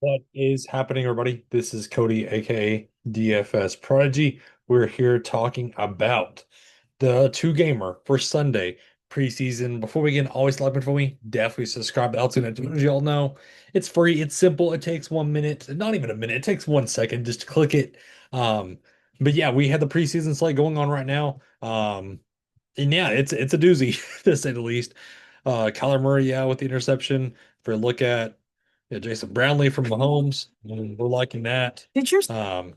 What is happening, everybody? This is Cody, aka DFS Prodigy. We're here talking about the two gamer for Sunday preseason. Before we get always like for me, definitely subscribe to LTN. As y'all know, it's free, it's simple, it takes 1 minute, not even a minute, it takes 1 second just to click it. Um, but yeah, we had the preseason slate going on right now. And yeah, it's a doozy to say the least. Kyler Murray, yeah, with the interception. For a look at Jason Brownlee from Mahomes, we're liking that. Did you? Um,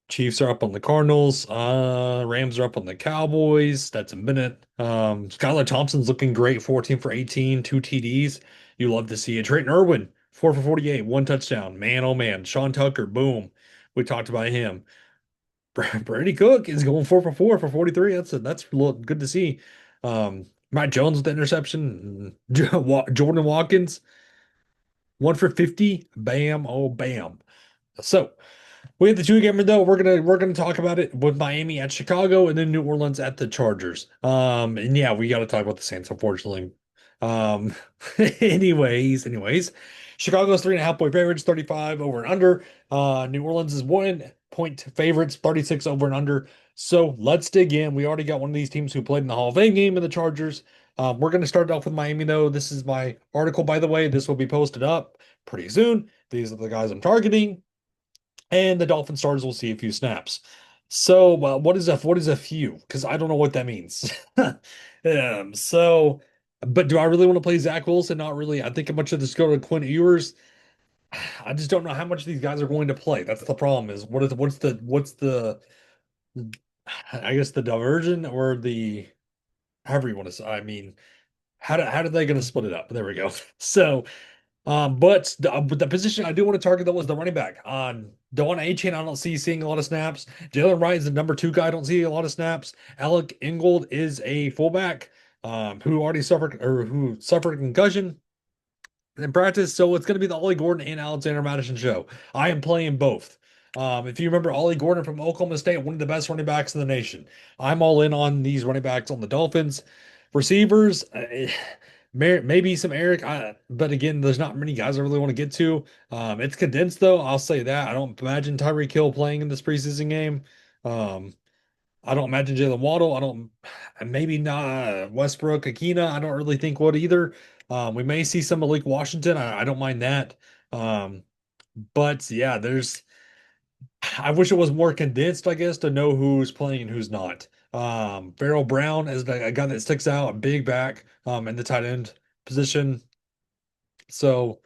Chiefs are up on the Cardinals. Rams are up on the Cowboys. That's a minute. Skylar Thompson's looking great, 14 for 18, two TDs. You love to see it. Trayton Irwin, 4 for 48, one touchdown. Man, oh man. Sean Tucker, boom. We talked about him. Brady Cook is going 4 for 43. That's good to see. Matt Jones with the interception. Jordan Watkins, 1 for 50. Bam, oh bam. So we have the two gamer though. We're gonna talk about it with Miami at Chicago and then New Orleans at the Chargers. And yeah, we got to talk about the Saints, unfortunately. Um, anyways, Chicago's 3.5 point favorites, 35 over and under. New Orleans is 1 point favorites, 36 over and under. So let's dig in. We already got one of these teams who played in the Hall of Fame game in the Chargers. We're going to start off with Miami, though. This is my article, by the way. This will be posted up pretty soon. These are the guys I'm targeting, and the Dolphin starters will see a few snaps. So, what is a few? Because I don't know what that means. So, but do I really want to play Zach Wilson? Not really. I think a bunch of this go to Quinn Ewers. I just don't know how much these guys are going to play. That's the problem. Is what's the I guess the diversion or the however you want to say. I mean, how are they going to split it up? There we go. So. But the position I do want to target though was the running back. On Dewan A-Chain, I don't see seeing a lot of snaps. Jalen Wright is the number two guy. I don't see a lot of snaps. Alec Ingold is a fullback who suffered a concussion in practice. So it's going to be the Ollie Gordon and Alexander Madison show. I am playing both. If you remember Ollie Gordon from Oklahoma State, one of the best running backs in the nation. I'm all in on these running backs on the Dolphins. Receivers, maybe some Eric, but again, there's not many guys I really want to get to. It's condensed though, I'll say that. I don't imagine Tyreek Hill playing in this preseason game. Um, I don't imagine Jalen Waddle. I don't, maybe not Westbrook, Akina. I don't really think would either. We may see some Malik Washington. I don't mind that. Um, but yeah, I wish it was more condensed, I guess, to know who's playing and who's not. Farrell Brown is a guy that sticks out, a big back, in the tight end position. So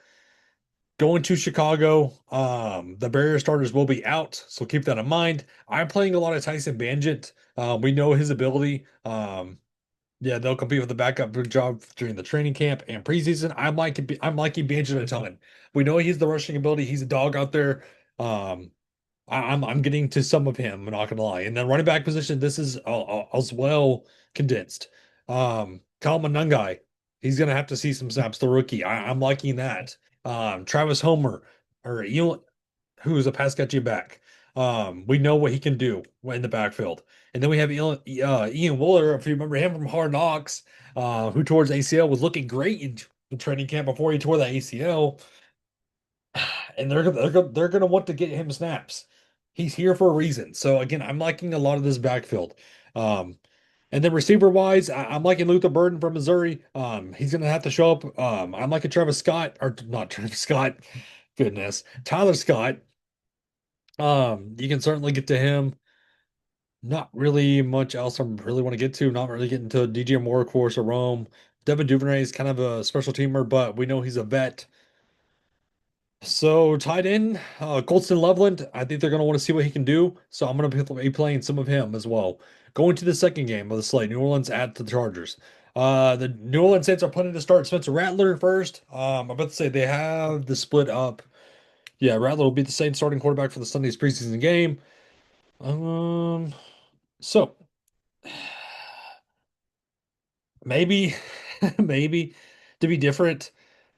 going to Chicago, the barrier starters will be out, so keep that in mind. I'm playing a lot of Tyson Bagent. We know his ability. Yeah, they'll compete with the backup job during the training camp and preseason. I'm liking Bagent a ton. We know he's the rushing ability. He's a dog out there. Um, I'm getting to some of him. I'm not gonna lie. And then running back position, this is as well condensed. Kyle Monangai, he's gonna have to see some snaps. The rookie, I'm liking that. Travis Homer, or who's a pass catching back. We know what he can do in the backfield. And then we have Ian Wooler, if you remember him from Hard Knocks, who towards ACL was looking great in training camp before he tore that ACL. And they're gonna want to get him snaps. He's here for a reason. So again, I'm liking a lot of this backfield. Um, and then receiver wise, I'm liking Luther Burden from Missouri. He's gonna have to show up. I'm liking Travis Scott, or not Travis Scott, goodness, Tyler Scott. You can certainly get to him. Not really much else I really want to get to. Not really getting to DJ Moore, of course, or Rome. Devin Duvernay is kind of a special teamer, but we know he's a vet. So tight end, Colston Loveland, I think they're going to want to see what he can do. So I'm going to be playing some of him as well. Going to the second game of the slate, New Orleans at the Chargers. The New Orleans Saints are planning to start Spencer Rattler first. I'm about to say they have the split up. Yeah, Rattler will be the Saints starting quarterback for the Sunday's preseason game. Um, so maybe, maybe to be different.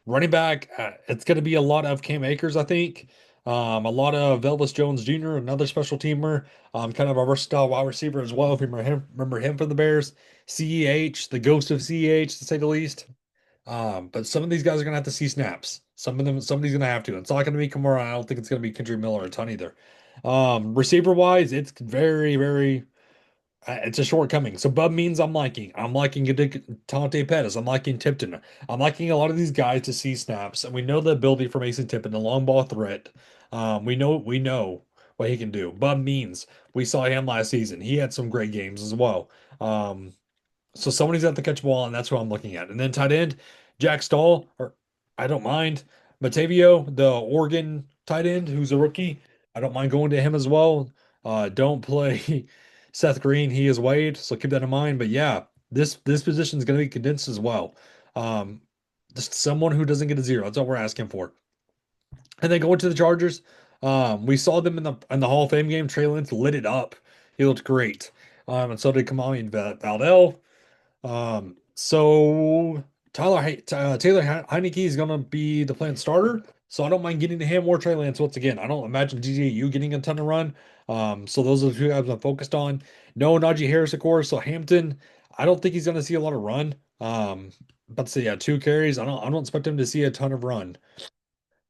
Running back, it's going to be a lot of Cam Akers, I think. A lot of Elvis Jones Jr., another special teamer, kind of a versatile wide receiver as well. If you remember him from the Bears, CEH, the ghost of CEH, to say the least. But some of these guys are gonna have to see snaps. Some of them, somebody's gonna have to. It's not gonna be Kamara. I don't think it's gonna be Kendrick Miller a ton either. Receiver wise, it's very it's a shortcoming. So Bub means I'm liking. I'm liking Tante Pettis. I'm liking Tipton. I'm liking a lot of these guys to see snaps, and we know the ability for Mason Tipton, the long ball threat. We know what he can do. Bub means we saw him last season. He had some great games as well. Um, so somebody's got to catch the ball, and that's who I'm looking at. And then tight end, Jack Stahl, or I don't mind. Matavio, the Oregon tight end, who's a rookie. I don't mind going to him as well. Don't play Seth Green. He is Wade, so keep that in mind. But yeah, this position is going to be condensed as well. Um, just someone who doesn't get a zero. That's all we're asking for. And then going to the Chargers, we saw them in the Hall of Fame game. Trey Lance lit it up. He looked great. And so did Kamali and Valdell. So Taylor Heineke is going to be the plant starter. So I don't mind getting to him or Trey Lance once again. I don't imagine DJU getting a ton of run. So those are the two guys I'm focused on. No Najee Harris, of course. So Hampton, I don't think he's going to see a lot of run. But so yeah, 2 carries. I don't expect him to see a ton of run.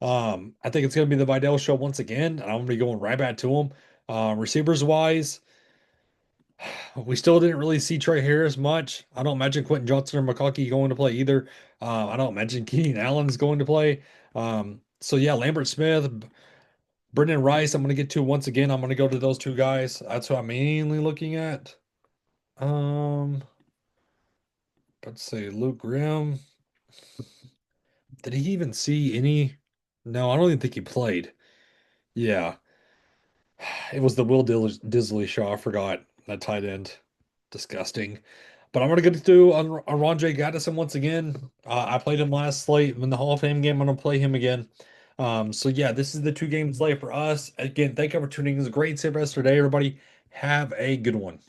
I think it's going to be the Vidal show once again, and I'm going to be going right back to him. Receivers wise. We still didn't really see Trey Harris much. I don't imagine Quentin Johnson or McConkey going to play either. I don't imagine Keenan Allen's going to play. So yeah, Lambert Smith, Brendan Rice, I'm going to get to once again. I'm going to go to those two guys. That's what I'm mainly looking at. Um, let's see, Luke Grimm. Did he even see any? No, I don't even think he played. Yeah, it was the Disley show. I forgot that tight end. Disgusting. But I'm going to get to J. Gaddison once again. I played him last slate in the Hall of Fame game. I'm going to play him again. So yeah, this is the 2 game slate for us. Again, thank you for tuning in. It was a great save rest today, everybody. Have a good one.